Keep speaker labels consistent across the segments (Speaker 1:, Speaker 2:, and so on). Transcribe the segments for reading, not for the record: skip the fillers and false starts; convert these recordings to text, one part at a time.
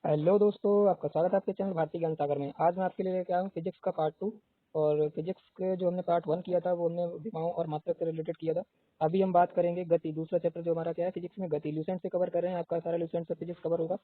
Speaker 1: Hello दोस्तों, आपका स्वागत है आपके चैनल भारतीय ज्ञान सागर में। आज मैं आपके लिए लेके आया हूँ फिजिक्स का पार्ट 2। और फिजिक्स के जो हमने पार्ट 1 किया था वो हमने विमाओं और मात्रक से रिलेटेड किया था। अभी हम बात करेंगे गति, दूसरा चैप्टर जो हमारा क्या है फिजिक्स में गति। ल्यूसेंट से कवर कर रहे हैं, आपका सारा ल्यूसेंट से फिजिक्स कवर होगा।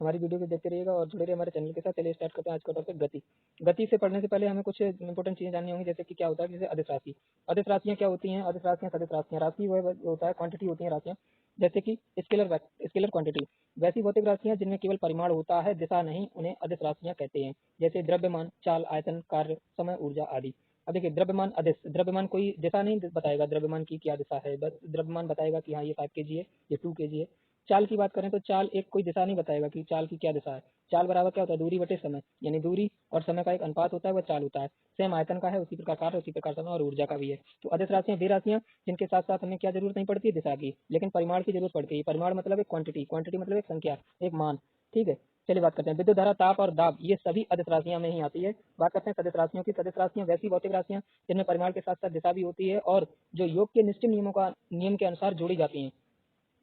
Speaker 1: हमारी वीडियो को देखते रहिएगा और जुड़े रहिए हमारे चैनल के साथ। चलिए स्टार्ट करते हैं आज का टॉपिक गति। गति से पढ़ने से पहले हमें कुछ इंपॉर्टेंट चीज़ें जाननी होंगी, जैसे कि क्या होता है, जैसे अदिश राशि। अदिश राशियाँ क्या होती हैं? अदिश राशियाँ सदिश राशियाँ, राशि वह होता है, क्वांटिटी होती है राशियाँ, जैसे कि स्केलर क्वांटिटी। वैसी भौतिक राशियाँ जिनमें केवल परिमाण होता है, दिशा नहीं, उन्हें अदिश राशियाँ कहते हैं। जैसे द्रव्यमान, चाल, आयतन, कार्य, समय, ऊर्जा आदि। अब देखिए, द्रव्यमान अदिश, द्रव्यमान कोई दिशा नहीं बताएगा द्रव्यमान की क्या दिशा है, बस द्रव्यमान बताएगा कि हाँ ये 5 kg है, ये 2 kg है। चाल की बात करें तो चाल एक कोई दिशा नहीं बताएगा कि चाल की क्या दिशा है। चाल बराबर क्या होता है? दूरी बटे समय, यानी दूरी और समय का एक अनुपात होता है, वह चाल होता है। सेम आयतन का है, उसी प्रकार कार्य, उसी प्रकार समय और ऊर्जा का भी है। तो अदिश राशियाँ वे राशियाँ जिनके साथ साथ हमें क्या जरूरत नहीं पड़ती है? दिशा की, लेकिन परिमाण की जरूरत पड़ती है। परिमाण मतलब एक क्वांटिटी, क्वांटिटी मतलब एक संख्या, एक मान। ठीक है, चलिए बात करते हैं विद्युत धारा, ताप और दाब, ये सभी अदिश राशियां में ही आती है। बात करते हैं सदिश राशियों की। सदिश राशियां वैसी भौतिक राशियां जिनमें परिमाण के साथ साथ दिशा भी होती है और जो योग के निश्चित नियम के अनुसार जोड़ी जाती हैं।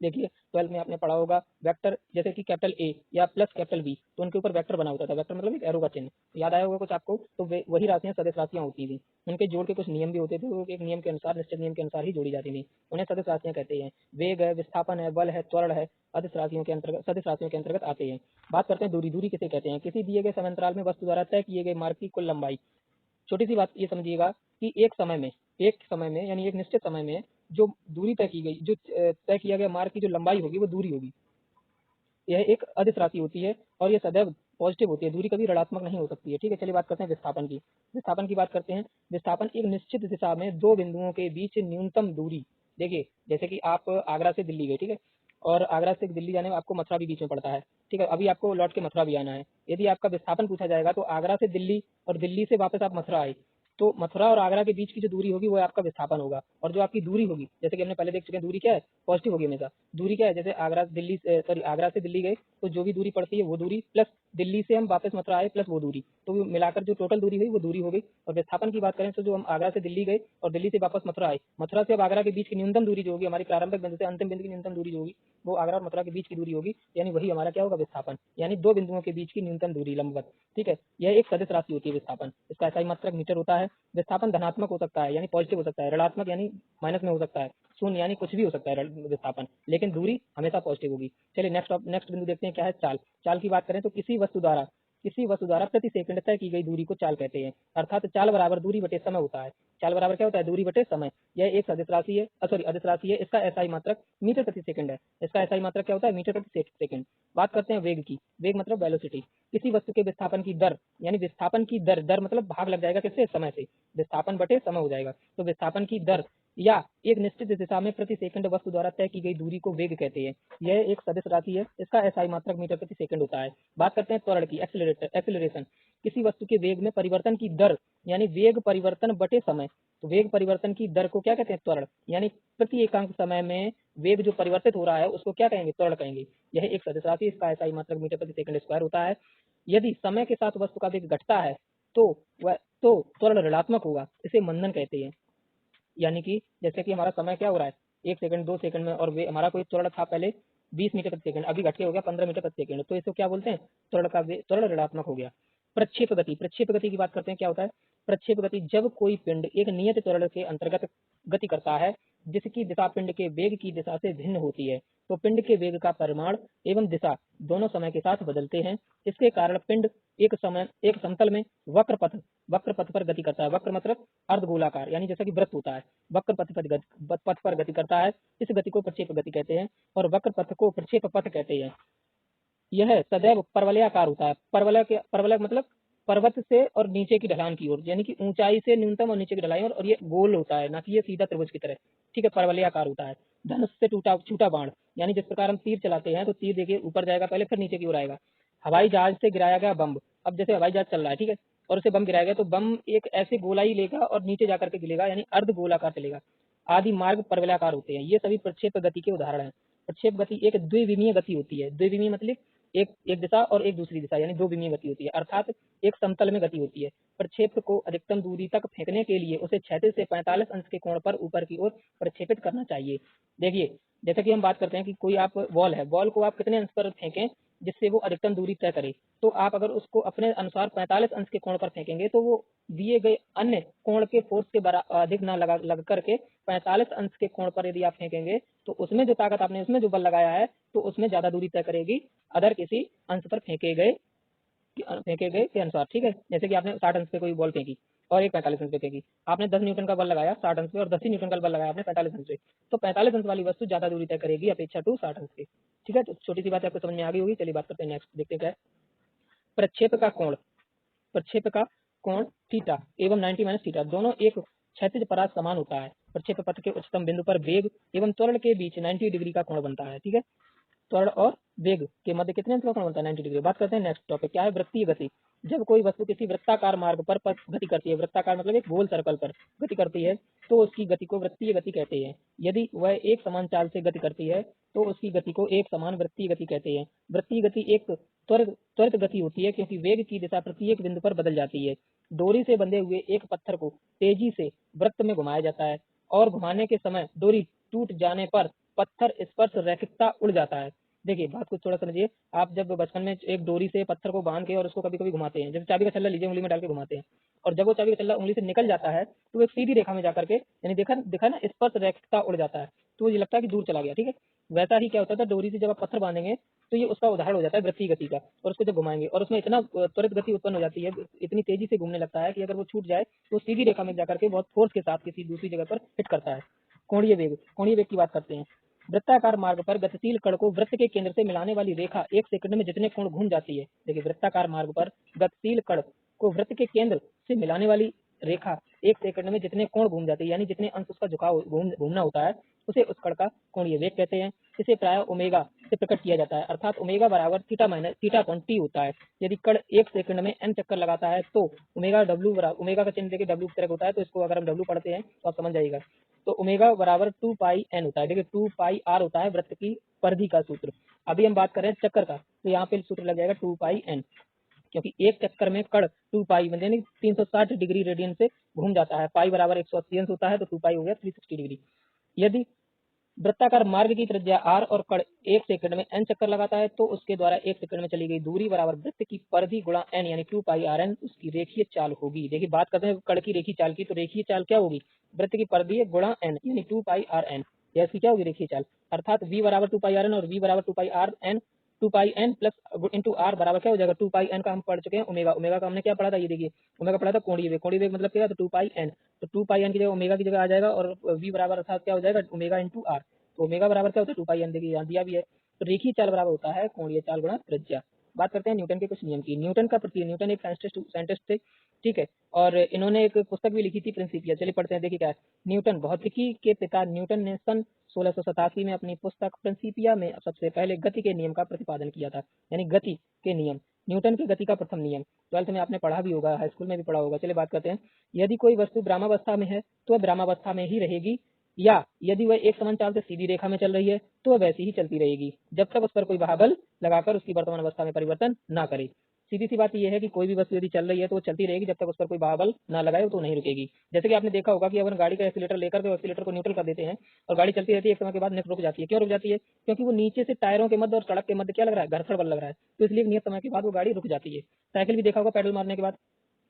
Speaker 1: देखिए, 12th में आपने पढ़ा होगा वेक्टर, जैसे कि कैपिटल ए या प्लस कैपिटल बी, तो उनके ऊपर वेक्टर बना होता था। वेक्टर मतलब एक एरो का चिन्ह, याद आया होगा कुछ आपको। तो वही राशियां सदिश राशियां होती थी। उनके जोड़ के कुछ नियम भी होते थे, वो एक नियम के अनुसार, निश्चित नियम के अनुसार ही जोड़ी जाती थी। उन्हें सदिश राशियां कहते हैं। वेग है, विस्थापन है, बल है, त्वरण है, सदिश राशियों के अंतर्गत आते हैं। बात करते हैं दूरी। दूरी किसे कहते हैं? किसी दिए गए समांतराल में वस्तु द्वारा तय किए गए मार्ग की कुल लंबाई। छोटी सी बात ये समझिएगा कि एक समय में यानी एक निश्चित समय में जो दूरी तय की गई, जो तय किया गया मार्ग की जो लंबाई होगी वो दूरी होगी। यह एक अदिश राशि होती है और ये सदैव पॉजिटिव होती है। दूरी कभी ऋणात्मक नहीं हो सकती है। ठीक है, चलिए बात करते हैं विस्थापन की। विस्थापन की बात करते हैं। विस्थापन एक निश्चित दिशा में दो बिंदुओं के बीच न्यूनतम दूरी। देखिए, जैसे कि आप आगरा से दिल्ली गए, ठीक है, और आगरा से दिल्ली जाने में आपको मथुरा भी बीच में पड़ता है। ठीक है, अभी आपको लौट के मथुरा भी आना है। यदि आपका विस्थापन पूछा जाएगा तो आगरा से दिल्ली और दिल्ली से वापस आप मथुरा आए, तो मथुरा और आगरा के बीच की जो दूरी होगी वो आपका विस्थापन होगा। और जो आपकी दूरी होगी, जैसे कि हमने पहले देख चुके हैं, दूरी क्या है? पॉजिटिव होगी हमेशा। दूरी क्या है? जैसे आगरा से दिल्ली गए तो जो भी दूरी पड़ती है वो दूरी, प्लस दिल्ली से हम वापस मथुरा आए प्लस वो दूरी, तो मिलाकर जो टोटल दूरी हुई वो दूरी हो गई। और विस्थापन की बात करें तो जो हम आगरा से दिल्ली गए और दिल्ली से वापस मथुरा आए, मथुरा से अब आगरा के बीच की न्यूनतम दूरी जो होगी, हमारी प्रारंभिक बिंदु से अंतिम बिंदु की न्यूनतम दूरी जो होगी, वो आगरा और मथुरा के बीच की दूरी होगी। यानी वही हमारा क्या होगा? विस्थापन, यानी दो बिंदुओं के बीच की न्यूनतम दूरी लंबवत। ठीक है, यह एक सदिश राशि होती है विस्थापन। इसका ऐसा ही मात्रक मीटर होता है। विस्थापन धनात्मक हो सकता है यानी पॉजिटिव हो सकता है, ऋणात्मक यानी माइनस में हो सकता है, शून्य यानी कुछ भी हो सकता है विस्थापन, लेकिन दूरी हमेशा पॉजिटिव होगी। चलिए नेक्स्ट बिंदु देखते हैं क्या है? चाल। चाल की बात करें तो किसी वस्तु द्वारा प्रति सेकंड तय की गई दूरी को चाल कहते हैं। अर्थात चाल बराबर दूरी बटे समय होता है। चाल बराबर क्या होता है? दूरी बटे समय। यह एक सदिश राशि है, अदिश राशि है। इसका एसआई मात्रक मीटर प्रति सेकंड है। इसका एसआई मात्रक क्या होता है? मीटर प्रति सेकंड। बात करते हैं वेग की। वेग मतलब वेलोसिटी। किसी वस्तु के विस्थापन की दर, यानी विस्थापन की दर, दर मतलब भाग लग जाएगा किससे? समय से। विस्थापन बटे समय हो जाएगा। तो विस्थापन की दर या एक निश्चित दिशा में प्रति सेकंड वस्तु द्वारा तय की गई दूरी को वेग कहते हैं। यह एक सदिश राशि है। इसका एसआई मात्रक मीटर प्रति सेकंड होता है। बात करते हैं त्वरण की, एक्सेलरेशन। किसी वस्तु के वेग में परिवर्तन की दर, यानी वेग परिवर्तन बटे समय। तो वेग परिवर्तन की दर को क्या कहते हैं? त्वरण। यानी प्रति एकांक समय में वेग जो परिवर्तित हो रहा है उसको क्या कहेंगे? त्वरण कहेंगे। यह एक सदिश राशि, इसका एसआई मात्रक मीटर प्रति सेकंड स्क्वायर होता है। यदि समय के साथ वस्तु का वेग घटता है तो वह तो त्वरण ऋणात्मक होगा, इसे मंदन कहते हैं। यानी कि जैसे कि हमारा समय क्या हो रहा है? 1 सेकंड, 2 सेकंड में, और वे हमारा कोई त्वरण था पहले 20 मीटर प्रति सेकंड, अभी घट के हो गया 15 मीटर प्रति सेकंड, तो इसको क्या बोलते हैं? त्वरण ऋणात्मक हो गया। प्रक्षेप गति। प्रक्षेप गति की बात करते हैं, क्या होता है? प्रक्षेप गति जब कोई पिंड एक नियत त्वरण के अंतर्गत गति करता है जिसकी दिशा पिंड के वेग की दिशा से भिन्न होती है, तो पिंड के वेग का परिमाण एवं दिशा दोनों समय के साथ बदलते हैं। इसके कारण पिंड एक समतल में वक्र पथ पर गति करता है। वक्र मतलब अर्धगोलाकार, यानी जैसा कि वृत्त होता है। वक्र पथ पर गति करता है। इस गति को प्रक्षेप गति कहते हैं और वक्र पथ को प्रक्षेप पथ कहते हैं। यह सदैव परवलयाकार होता है। परवलय मतलब पर्वत से और नीचे की ढलान की ओर, यानी कि ऊंचाई से न्यूनतम और नीचे की ढलाई, और ये गोल होता है, ना कि ये सीधा त्रिभुज की तरह। ठीक है, परवलयाकार होता है। धनुष से टूटा छूटा बाण, यानी जिस प्रकार हम तीर चलाते हैं तो तीर देखिए ऊपर जाएगा पहले, फिर नीचे की ओर आएगा। हवाई जहाज से गिराया गया बम, अब जैसे हवाई जहाज चल रहा है, ठीक है, और उसे बम गिराया गया तो बम एक ऐसे गोलाई लेगा और नीचे जाकर के गिरेगा, यानी अर्ध गोलाकार चलेगा। आदि मार्ग परवलयाकार होते हैं। ये सभी प्रक्षेप गति के उदाहरण हैं। प्रक्षेप गति एक द्विविमीय गति होती है। द्विविमीय मतलब एक एक दिशा और एक दूसरी दिशा, यानी दो विमीय गति होती है, अर्थात एक समतल में गति होती है। प्रक्षेप को अधिकतम दूरी तक फेंकने के लिए उसे क्षैतिज से 45 अंश के कोण पर ऊपर की ओर प्रक्षेपित करना चाहिए। देखिए, जैसे कि हम बात करते हैं कि कोई आप बॉल है, बॉल को आप कितने अंश पर फेंकें जिससे वो अधिकतम दूरी तय करे। तो आप अगर उसको अपने अनुसार 45 अंश के कोण पर फेंकेंगे तो वो दिए गए अन्य कोण के फोर्स के अधिक ना लग करके 45 अंश के कोण पर यदि आप फेंकेंगे तो उसमें जो ताकत आपने उसमें जो बल लगाया है तो उसमें ज्यादा दूरी तय करेगी अदर किसी अंश पर फेंके गए के अनुसार। ठीक है, जैसे कि आपने 60 अंश पे कोई बॉल फेंकी और एक 45 अंश पे फेंकी, आपने 10 न्यूटन का बल लगाया 60 अंश पे और 10 ही न्यूटन का बल लगाया आपने 45 अंश पे, तो 45 अंश वाली वस्तु ज्यादा दूरी तय करेगी अपेक्षा टू 60 अंश के। ठीक है, तो छोटी सी बात आपको समझ में आ गई होगी। चलिए बात करते हैं नेक्स्ट, देखते हैं क्या है। प्रक्षेप का कोण, प्रक्षेप का कोण थीटा एवं 90 माइनस थीटा दोनों एक क्षैतिज परास समान होता है। प्रक्षेप पथ के उच्चतम बिंदु पर वेग एवं त्वरण के बीच 90 डिग्री का कोण बनता है। ठीक है, त्वरण और वेग के मध्य कितने अंश का कोण बनता है? 90 डिग्री। बात करते हैं नेक्स्ट टॉपिक क्या है, वृत्तीय गति। जब कोई वस्तु किसी वृत्ताकार मार्ग पर गति करती है, वृत्ताकार मतलब एक गोल सर्कल पर गति करती है, तो उसकी गति को वृत्तीय गति कहते हैं। यदि वह एक समान चाल से गति करती है तो उसकी गति को एक समान वृत्तीय गति कहते हैं। वृत्तीय गति एक त्वरित गति होती है क्योंकि वेग की दिशा प्रत्येक बिंदु पर बदल जाती है। डोरी से बंधे हुए एक पत्थर को तेजी से वृत्त में घुमाया जाता है और घुमाने के समय डोरी टूट जाने पर पत्थर स्पर्श रैखिकता उड़ जाता है। देखिए बात को थोड़ा समझिए, आप जब बचपन में एक डोरी से पत्थर को बांध के और उसको कभी कभी घुमाते हैं, जैसे चाबी का छल्ला लीजिए उंगली में डाल के घुमाते हैं, और जब वो चाबी का छल्ला उंगली से निकल जाता है तो एक सीधी रेखा में जाकर के, यानी देखा देखा ना, स्पर्श रैखिकता उड़ जाता है, तो ये लगता है कि दूर चला गया। ठीक है, वैसा ही क्या होता था, डोरी से जब आप पत्थर बांधेंगे तो ये उसका उदाहरण हो जाता है वृत्तीय गति का, और उसको जब घुमाएंगे और उसमें इतना त्वरित गति उत्पन्न हो जाती है, इतनी तेजी से घूमने लगता है कि अगर वो छूट जाए तो सीधी रेखा में जाकर के बहुत फोर्स के साथ किसी दूसरी जगह पर हिट करता है। कोणीय वेग, कोणीय वेग की बात करते हैं। वृत्ताकार मार्ग पर गतिशील कण को वृत्त के केंद्र से मिलाने वाली रेखा एक सेकंड में जितने कोण घूम जाती है, देखिए वृत्ताकार मार्ग पर गतिशील कण को वृत्त के केंद्र से मिलाने वाली रेखा एक सेकंड में जितने कोण घूम जाती है, यानी जितने अंश उसका झुकाव घूमना होता है, उसे उस कण का कोणीय वेग कहते हैं। इसे प्राय ओमेगा से प्रकट किया जाता है, अर्थात ओमेगा बराबर theta minus theta upon T होता है। यदि कण एक सेकंड में n चक्कर लगाता है तो ओमेगा डब्ल्यू बराबर, ओमेगा का चिन्ह देखिए डब्ल्यू की तरह होता है, तो इसको अगर हम डब्ल्यू पढ़ते हैं तो आप समझ जाइएगा। तो ओमेगा बराबर 2 पाई एन होता है। देखिए 2 पाई आर होता है वृत्त की परिधि का सूत्र। अभी हम बात कर रहे हैं चक्कर का, तो यहाँ पे सूत्र लग जाएगा 2 पाई एन, क्योंकि एक चक्कर में कण 2 पाई यानी 360 डिग्री रेडियन से घूम जाता है। पाई बराबर 180 अंश होता है, तो 2 पाई हो गया 360 डिग्री। यदि वृत्ताकार मार्ग की त्रिज्या r और कण एक सेकंड में n चक्कर लगाता है तो उसके द्वारा एक सेकंड में चली गई दूरी बराबर वृत्त की परिधि गुणा n, यानी 2 पाई आर एन उसकी रेखीय चाल होगी। देखिए बात करते हैं कण की रेखीय चाल की, तो रेखीय चाल क्या होगी, वृत्त की परिधि गुणा n यानी 2 पाई आर एन, यह इसकी क्या होगी रेखीय चाल, अर्थात v बराबर 2 पाई आर एन और v बराबर 2 pi R N, 2 pi N plus into R बराबर क्या हो जाएगा 2 पाई एन का हम पढ़ चुके हैं ओमेगा। ओमेगा का हमने क्या पढ़ा था, ये देखिए ओमेगा पढ़ा था कोणीय वेग। कोणीय वेग मतलब क्या है, तो 2 पाई एन, तो 2 पाई एन की जगह ओमेगा की जगह आ जाएगा और v बराबर अर्थात क्या हो जाएगा ओमेगा इंटू आर। तो ओमेगा बराबर क्या होता है 2 पाई एन, देखिए यहाँ दिया भी है। तो रेखीय चाल बराबर होता है कोणीय चाल गुणा त्रिज्या। बात करते हैं न्यूटन के कुछ नियम की। न्यूटन का प्रति न्यूटन एक साइंटिस्ट थे, ठीक है, और इन्होंने एक पुस्तक भी लिखी थी प्रिंसिपिया। चलिए पढ़ते हैं, देखिए क्या है। न्यूटन भौतिकी के पिता न्यूटन ने सन 1687 में अपनी पुस्तक प्रिंसिपिया में सबसे पहले गति के नियम का प्रतिपादन किया था, यानी गति के नियम। न्यूटन की गति का प्रथम नियम 12th में आपने पढ़ा भी होगा, हाई स्कूल में भी पढ़ा होगा। चलिए बात करते हैं। यदि कोई वस्तु ब्रह्मावस्था में है तो वह ब्रह्मावस्था में ही रहेगी, या यदि वह एक समान चाल से सीधी रेखा में चल रही है तो वह वैसी ही चलती रहेगी जब तक उस पर कोई महाबल लगाकर उसकी वर्तमान अवस्था में परिवर्तन ना करे। सीधी सी बात यह है कि कोई भी वस्तु यदि चल रही है तो वो चलती रहेगी जब तक उस पर कोई महाबल ना लगाए तो नहीं रुकेगी। जैसे कि आपने देखा होगा कि अगर गाड़ी का एक्सीलेटर लेकर के एक्सीलेटर को न्यूट्रल कर देते हैं और गाड़ी चलती रहती है, एक समय के बाद रुक जाती है। क्यों रुक जाती है? क्योंकि वो नीचे से टायरों के मध्य और सड़क के मध्य क्या लग रहा है, घर्षण बल लग रहा है, तो इसलिए एक नियत समय के बाद वो गाड़ी रुक जाती है। साइकिल भी देखा होगा, पेडल मारने के बाद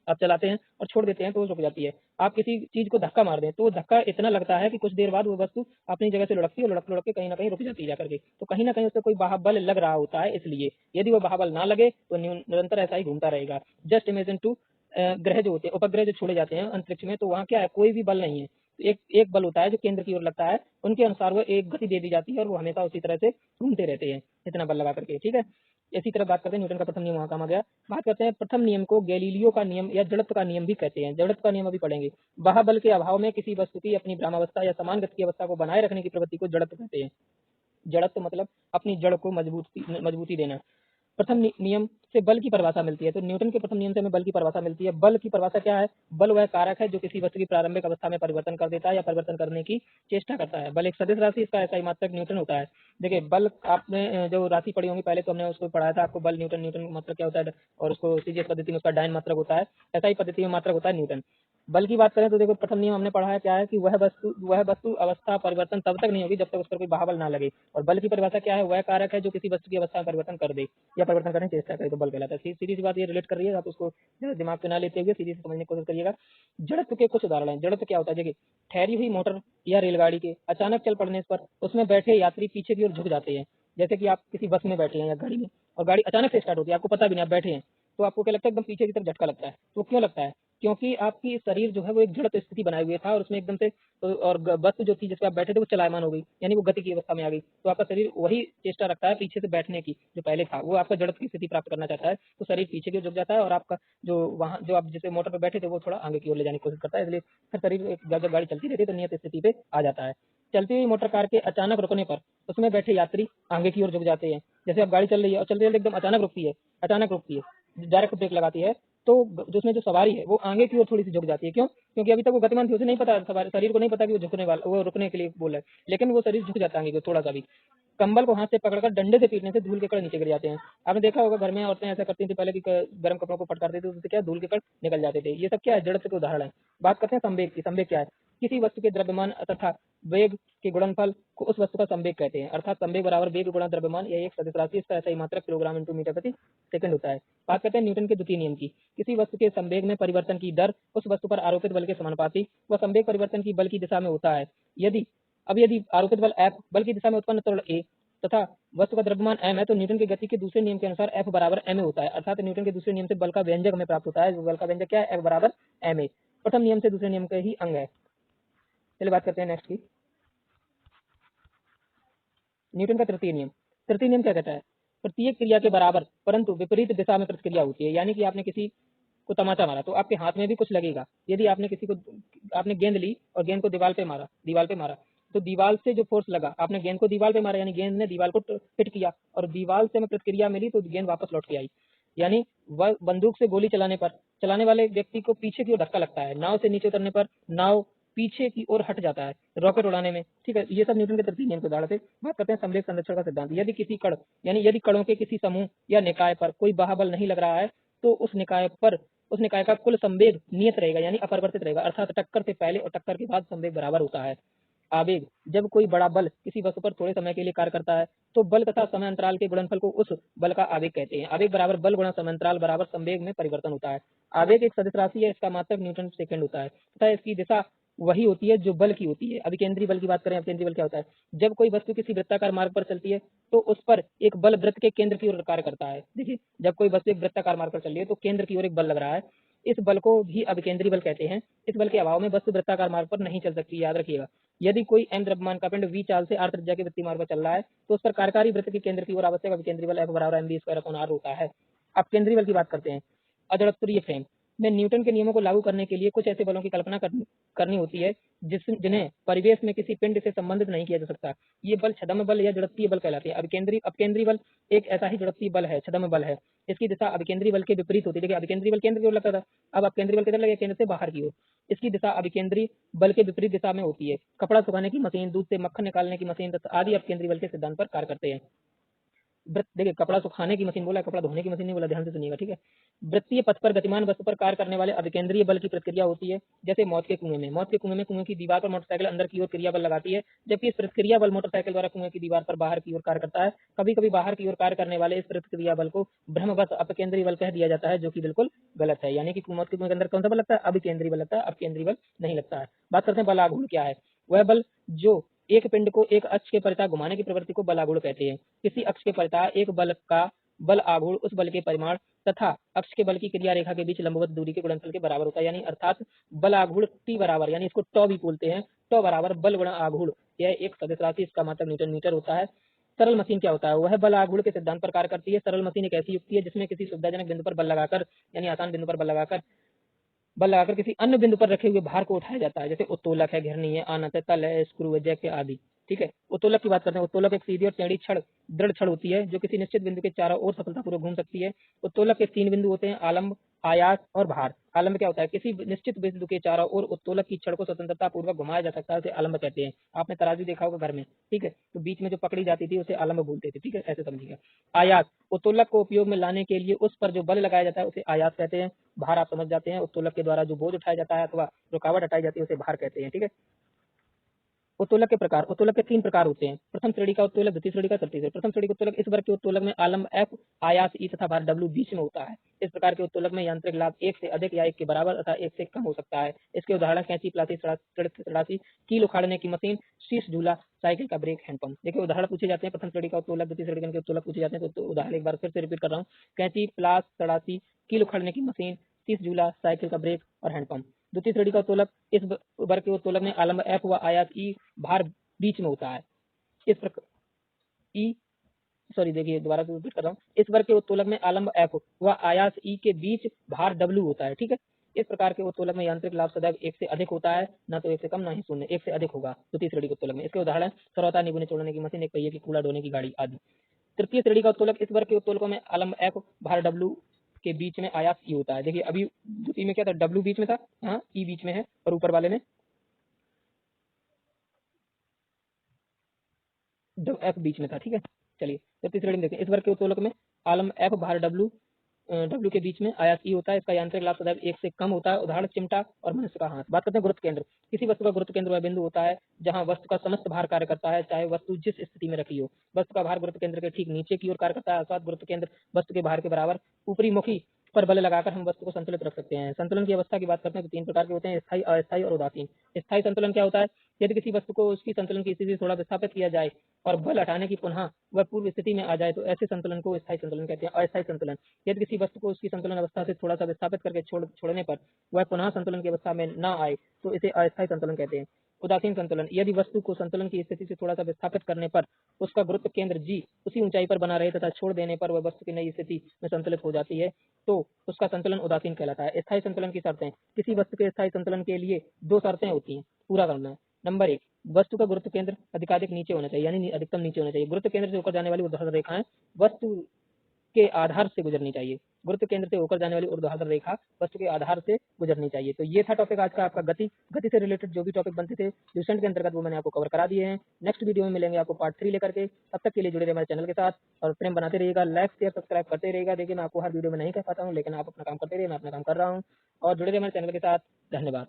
Speaker 1: आप चलाते हैं और छोड़ देते हैं तो वो रुक जाती है। आप किसी चीज को धक्का मार दें तो वो धक्का इतना लगता है कि कुछ देर बाद वो वस्तु अपनी जगह से लुढ़कती है और लुढ़क लुढ़क के कहीं ना कहीं रुक जाती है जाकर के। तो कहीं ना कहीं उससे कोई बाहुबल लग रहा होता है, इसलिए यदि वो बाहुबल ना लगे तो निरंतर ऐसा ही घूमता रहेगा। जस्ट इमेजिन टू ग्रह जो होते हैं, उपग्रह जो छोड़े जाते हैं अंतरिक्ष में, तो वहाँ क्या है, कोई भी बल नहीं है। एक एक बल होता है जो केंद्र की ओर लगता है, उनके अनुसार वो एक गति दे दी जाती है और वो हमेशा उसी तरह से घूमते रहते हैं इतना बल लगा करके। ठीक है, इसी तरह बात करते हैं न्यूटन का प्रथम नियम वहाँ काम आ गया। बात करते हैं प्रथम नियम को गैलीलियो का नियम या जड़त्व का नियम भी कहते हैं। जड़त्व का नियम अभी पढ़ेंगे। बाहुबल के अभाव में किसी वस्तु की अपनी भ्रामावस्था या समान गति की अवस्था को बनाए रखने की प्रवृत्ति को जड़त्व कहते हैं। जड़त्व मतलब अपनी जड़ को मजबूती देना। प्रथम नियम से बल की परिभाषा मिलती है, तो न्यूटन के प्रथम नियम से हमें बल की परिभाषा मिलती है। बल की परिभाषा क्या है? बल वह कारक है जो किसी वस्तु की प्रारंभिक अवस्था में परिवर्तन कर देता है या परिवर्तन करने की चेष्टा करता है। बल एक सदिश राशि, इसका एसआई मात्रक न्यूटन होता है। देखिए बल आपने जो राशि पढ़ी होंगी पहले, तो हमने उसको पढ़ाया था आपको, बल न्यूटन, न्यूटन मात्रक क्या होता है, और उसको सीजीएस पद्धति में उसका डायन मात्रक होता है, एसआई पद्धति में मात्रक होता है न्यूटन। बल की बात करें तो देखो प्रथम नियम हमने पढ़ा है क्या है कि वह वस्तु अवस्था परिवर्तन तब तक नहीं होगी जब तक उस पर कोई बाह्य बल ना लगे। और बल की परिभाषा क्या है, वह कारक है जो किसी वस्तु की अवस्था में परिवर्तन कर दे या परिवर्तन करने की चेष्टा करे तो बल कहलाता है। सीधी सी बात ये रिलेट कर रही है, आप उसको ज़्यादा दिमाग पे ना लेते हुए सीधी से समझने की कोशिश करिएगा। जड़त्व के कुछ उदाहरण हैं। जड़त्व क्या होता है, देखिए ठहरी हुई मोटर या रेलगाड़ी के अचानक चल पड़ने पर उसमें बैठे यात्री पीछे की ओर झुक जाते हैं। जैसे कि आप किसी बस में बैठे हैं या गाड़ी में और गाड़ी अचानक से स्टार्ट होती है, आपको पता भी नहीं आप बैठे हैं, तो आपको क्या लगता है एकदम पीछे की तरफ झटका लगता है। तो क्यों लगता है, क्योंकि आपकी शरीर जो है वो एक जड़त स्थिति बनाए हुए था और उसमें एकदम से और वस्तु जो थी जिस पे आप बैठे थे वो चलायमान हो गई, यानी वो गति की अवस्था में आ गई। तो आपका शरीर वही चेष्टा रखता है पीछे से बैठने की जो पहले था, वो आपका जड़त की स्थिति प्राप्त करना चाहता है, तो शरीर पीछे की ओर झुक जाता है और आपका जो आप जिस मोटर पर बैठे थे वो थोड़ा आगे की ओर ले जाने की कोशिश करता है। इसलिए फिर शरीर जब गाड़ी चलती रहती है तो नियत स्थिति पे आ जाता है। चलती हुई मोटर कार के अचानक रुकने पर उसमें बैठे यात्री आगे की ओर झुक जाते हैं। जैसे अब गाड़ी चल रही है और चलते चलते एकदम अचानक रुकती है, डायरेक्ट ब्रेक लगाती है, तो जो उसमें जो सवारी है वो आगे की ओर थोड़ी सी झुक जाती है। क्यों, क्योंकि अभी तक वो गतिमान थी, उसे नहीं पता, शरीर को नहीं पता कि वो झुकने वाला, वो रुकने के लिए बोल रहा है, लेकिन वो शरीर झुक जाता है आगे की ओर थोड़ा सा भी। कंबल को हाथ से पकड़कर डंडे से पीटने से धूल के कण नीचे गिर जाते हैं। आपने देखा होगा घर में औरतें ऐसा करती थी पहले कि गर्म कपड़ों को फटकारती थी, उससे क्या धूल के कण निकल जाते थे। ये सब क्या है, जड़त्व के उदाहरण है। बात करते हैं संवेग की। संवेग क्या है, किसी वस्तु के द्रव्यमान तथा वेग के गुणनफल को उस वस्तु का संवेग कहते हैं। अर्थात संवेग बराबर वेग गुणा द्रव्यमान, यह एक सदिश राशि, इसका ऐसा ही मात्रक किलोग्राम इंटू मीटर प्रति सेकंड होता है। बात करते हैं न्यूटन के द्वितीय नियम की। किसी वस्तु के संवेग में परिवर्तन की दर उस वस्तु पर आरोपित बल के समानुपाती व संवेग परिवर्तन की बल की दिशा में होता है। यदि आरोपित बल F बल की दिशा में उत्पन्न त्वरण a तथा वस्तु का द्रव्यमान m है, तो न्यूटन के गति के दूसरे नियम के अनुसार F बराबर ma होता है। अर्थात न्यूटन के दूसरे नियम से बल का व्यंजक हमें प्राप्त होता है। बल का व्यंजक क्या है, F बराबर ma। प्रथम नियम से दूसरे नियम का ही अंग है। चलिए बात करते हैं नेक्स्ट की, न्यूटन का तृतीय नियम। तृतीय नियम क्या कहता है, प्रत्येक क्रिया के बराबर परंतु विपरीत दिशा में प्रतिक्रिया होती है। यानी कि आपने किसी को तमाचा मारा तो आपके हाथ में भी कुछ लगेगा। यदि आपने गेंद ली और गेंद को दीवार पे मारा तो दीवार से जो फोर्स लगा, आपने गेंद को दीवार पे मारा यानी गेंद ने दीवार को हिट किया और दीवार से में प्रतिक्रिया मिली तो गेंद वापस लौट के आई। यानी वह बंदूक से गोली चलाने पर चलाने वाले व्यक्ति को पीछे की ओर धक्का लगता है, नाव से नीचे उतरने पर नाव पीछे की ओर हट जाता है, रॉकेट उड़ाने में। ठीक है, ये सब न्यूटन के तृतीय नियम के उदाहरण थे। बात करते हैं संवेग संरक्षण का सिद्धांत। यदि कणों के किसी समूह या निकाय पर कोई बाह्य बल नहीं लग रहा है तो उस निकाय का कुल संवेग नियत रहेगा, यानी अपरिवर्तित रहेगा। अर्थात टक्कर से पहले और टक्कर के बाद संवेग बराबर होता है। आवेग, जब कोई बड़ा बल किसी वस्तु पर थोड़े समय के लिए कार्य करता है तो बल तथा समय अंतराल के गुणनफल को उस बल का आवेग कहते हैं। आवेग बराबर बल गुणा समय अंतराल बराबर संवेग में परिवर्तन होता है। आवेग एक सदिश राशि है, इसका मात्रक न्यूटन सेकंड होता है तथा इसकी दिशा वही होती है जो बल की होती है। अभिकेंद्री बल की बात करें, अभिकेंद्री बल क्या होता है, जब कोई वस्तु किसी वृत्ताकार मार्ग पर चलती है तो उस पर एक बल वृत्त के केंद्र की ओर कार्य करता है। देखिए, जब कोई वस्तु एक वृत्ताकार मार्ग पर चल रही है तो केंद्र की ओर एक बल लग रहा है, इस बल को भी अभिकेंद्री बल कहते हैं। इस बल के अभाव में वस्तु वृत्ताकार मार्ग पर नहीं चल सकती, याद रखिएगा। यदि कोई m द्रव्यमान का पिंड v चाल से r त्रिज्या के वृत्तीय मार्ग पर चल रहा है तो उस पर कार्यकारी वृत्त के केंद्र की ओर आवश्यक अभिकेंद्री बल F बराबर mv स्क्वायर अपॉन r होता है। अब केंद्रीय बल की बात करते हैं। अजड़त्वीय फ्रेम में न्यूटन के नियमों को लागू करने के लिए कुछ ऐसे बलों की कल्पना करनी होती है जिन्हें परिवेश में किसी पिंड से संबंधित नहीं किया जा सकता। ये बल छद्म बल या जड़त्वीय बल कहलाते हैं। अपकेंद्री बल एक ऐसा ही जड़त्वीय बल है, छद्म बल है। इसकी दिशा अभिकेंद्री बल के विपरीत होती है। देखिए, अभिकेंद्री बल केंद्र की ओर लगता था, अब अपकेंद्री बल किधर लगे, केंद्र से बाहर की ओर। इसकी दिशा अभिकेंद्री बल के विपरीत दिशा में होती है। कपड़ा सुखाने की मशीन, दूध से मक्खन निकालने की मशीन आदि अपकेंद्री बल के सिद्धांत पर कार्य करते हैं। देखिए, कपड़ा सुखाने की मशीन बोला, कपड़ा धोने की मशीन नहीं बोला, ध्यान से सुनिएगा, ठीक है। वृत्तीय पथ पर गतिमान वस्तु पर कार्य करने वाले अभिकेंद्रीय बल की प्रतिक्रिया होती है। जैसे मौत के कुएं में कुएं की दीवार पर मोटरसाइकिल अंदर की ओर क्रिया बल लगाती है, जबकि इस प्रतिक्रिया बल मोटरसाइकिल द्वारा कुएं की दीवार पर बाहर की ओर कार्य करता है। कभी कभी बाहर की ओर कार्य करने वाले इस प्रतिक्रिया बल को भ्रमवश अपकेंद्रीय बल कह दिया जाता है, जो कि बिल्कुल गलत है। यानी कि मौत के कुएं के अंदर कौन सा बल लगता है, अभिकेंद्रीय बल लगता है, अपकेंद्रीय बल नहीं लगता है। बात करते हैं बल आघूर्ण क्या है। वह बल जो एक पिंड को एक अक्ष के परितः घुमाने की प्रवृत्ति को बल आघूर्ण कहते हैं। किसी अक्ष के परितः एक बल का बल आघूर्ण उस बल के परिमाण तथा अक्ष के बल की क्रिया रेखा के बीच लंबवत दूरी के गुणनफल के बराबर होता है। यानी अर्थात बल आघूर्ण T बराबर, यानी इसको टॉ भी बोलते हैं, टॉ बराबर बल गुणा आघूर्ण। यह एक सदिश राशि, इसका मात्रक न्यूटन मीटर होता है। सरल मशीन क्या होता है, वह बल आघूर्ण के सिद्धांत पर कार्य करती है। सरल मशीन एक ऐसी युक्ति है जिसमें किसी सुविधाजनक बिंदु पर बल लगाकर, यानी आसान बिंदु पर बल लगाकर किसी अन्य बिंदु पर रखे हुए भार को उठाया जाता है। जैसे उत्तोलक है, घिरनी है, आनत है, तल है, स्क्रू है, जैक है आदि। ठीक है, उत्तोलक की बात करते हैं। उत्तोलक एक सीधी और टेढ़ी दृढ़ छड़ होती है जो किसी निश्चित बिंदु के चारों ओर सफलतापूर्वक घूम सकती है। उत्तोलक के 3 बिंदु होते हैं, आलंब, आयास और भार। आलंब क्या होता है, किसी निश्चित बिंदु के चारों ओर उत्तोलक की छड़ को स्वतंत्रता पूर्वक घुमाया जा सकता है, उसे आलंब कहते हैं। आपने तराजू देखा होगा घर में, ठीक है, तो बीच में जो पकड़ी जाती थी उसे आलंब बोलते थे। ठीक है, ऐसे समझिएगा। आयास, उत्तोलक को उपयोग में लाने के लिए उस पर जो बल लगाया जाता है उसे आयास कहते हैं। भार आप समझ जाते हैं। उत्तोलक के द्वारा जो बोझ उठाया जाता है अथवा रुकावट हटाई जाती है उसे भार कहते हैं। ठीक है। उत्तोलक के प्रकार, उत्तोलक के 3 प्रकार होते हैं। प्रथम श्रेणी का उत्तोलक, द्वितीय श्रेणी का, तृतीय श्रेणी। प्रथम श्रेणी के उत्तोलक, इस वर्ग के उत्तोलक में आलम्ब F, आयास E तथा भार W बीच में होता है। इस प्रकार के उत्तोलक में यांत्रिक लाभ 1 से अधिक या 1 के बराबर तथा 1 से कम हो सकता है। इसके उदाहरण कैंची, प्लासी, तड़ासी, कील उखाड़ने की मशीन, शीश झूला, साइकिल का ब्रेक, हैंडपंप। देखिए उदाहरण पूछे जाते हैं। प्रथम श्रेणी का उत्तोलक, द्वितीय श्रेणी के उत्तोलक पूछे जाते हैं तो उदाहरण एक बार फिर से रिपीट कर रहा हूँ। कैंची, प्लास, तड़ासी, कील उखाड़ने की मशीन, शीश झूला, साइकिल का ब्रेक और हैंडपंप। द्वितीय श्रेणी का उत्तोलक, इस वर्ग के उत्तोलक में आलम्ब F व आयास E भार बीच में होता है। इस प्रकार ई सॉरी देखिए दोबारा से रिपीट कर रहा हूँ। इस वर्ग के उत्तोलक में आलम्ब F व आयास E के बीच भार W होता है। ठीक है। इस प्रकार के उत्तोलक में यांत्रिक लाभ सदैव 1 से अधिक होता है, न तो 1 से कम न ही शून्य, 1 से अधिक होगा द्वितीय श्रेणी के उत्तोलक में। इसके उदाहरण सरौता, निबुने छोड़ने की मशीन, एक पहिए की कूड़ा ढोने की गाड़ी आदि। तृतीय श्रेणी का उत्तोलक, इस वर्ग के उत्तोलकों में आलम्ब F भार W के बीच में आयास E होता है। देखिए अभी द्वितीय में क्या था, W बीच में था, यहाँ E बीच में है और ऊपर वाले में F बीच में था। ठीक है। चलिए तृतीय श्रेणी में देखें। इस वर्ग के उत्तोलक में आलम्ब F भार W के बीच में आयास E होता है। इसका यांत्रिक लाभ सदैव 1 से कम होता है। उदाहरण चिमटा और मनुष्य का हाथ। बात करते हैं गुरुत्व केंद्र। किसी वस्तु का गुरुत्व केंद्र वह बिंदु होता है जहां वस्तु का समस्त भार कार्य करता है, चाहे वस्तु जिस स्थिति में रखी हो। वस्तु का भार गुरुत्व केंद्र के ठीक नीचे की ओर कार्य करता है, अर्थात गुरुत्व केंद्र वस्तु के भार के बराबर। ऊपरी मुखी पर बल लगाकर हम वस्तु को संतुलित रख सकते हैं। संतुलन की अवस्था की बात करते हैं तो 3 प्रकार के होते हैं, स्थायी, अस्थायी और उदासीन। स्थायी संतुलन क्या होता है, यदि किसी वस्तु को उसकी संतुलन की स्थिति से थोड़ा विस्थापित किया जाए और बल हटाने की पुनः वह पूर्व स्थिति में आ जाए तो ऐसे संतुलन को स्थायी संतुलन कहते हैं। अस्थायी संतुलन, यदि किसी वस्तु को उसकी संतुलन अवस्था से थोड़ा सा विस्थापित करके छोड़ने पर वह पुनः संतुलन की अवस्था में न आए तो इसे अस्थायी संतुलन कहते हैं। उदासीन संतुलन, यदि वस्तु को संतुलन की स्थिति से थोड़ा सा विस्थापित करने पर उसका गुरुत्व केंद्र G उसी ऊंचाई पर बना रहे तथा छोड़ देने पर वह वस्तु की नई स्थिति में संतुलित हो जाती है तो उसका संतुलन उदासीन कहलाता है। स्थायी संतुलन की शर्तें, किसी वस्तु के स्थायी संतुलन के लिए 2 शर्तें होती हैं, पूरा करना है। नंबर 1, वस्तु का गुरुत्व केंद्र अधिकाधिक नीचे होना चाहिए, यानी अधिकतम नीचे होना चाहिए। गुरुत्व केंद्र से होकर जाने वाली ऊर्ध्वाधर रेखाएं वस्तु के आधार से गुजरनी चाहिए। गुरुत्व केंद्र से होकर जाने वाली ऊर्ध्वाधर रेखा वस्तु के आधार से गुजरनी चाहिए। तो ये था टॉपिक आज का आपका गति। गति से रिलेटेड जो भी टॉपिक बनते थे ल्यूसेंट के अंतर्गत वो मैंने आपको कवर करा दिए हैं। नेक्स्ट वीडियो में मिलेंगे आपको पार्ट 3 लेकर के। तब तक के लिए जुड़े रहिए हमारे चैनल के साथ और प्रेम बनाते रहिएगा, लाइक शेयर सब्सक्राइब करते रहिएगा। देखिए मैं आपको हर वीडियो में नहीं कह पाता हूँ, लेकिन आप अपना काम करते रहिए, मैं अपना काम कर रहा हूँ और जुड़े रहिए हमारे चैनल के साथ। धन्यवाद।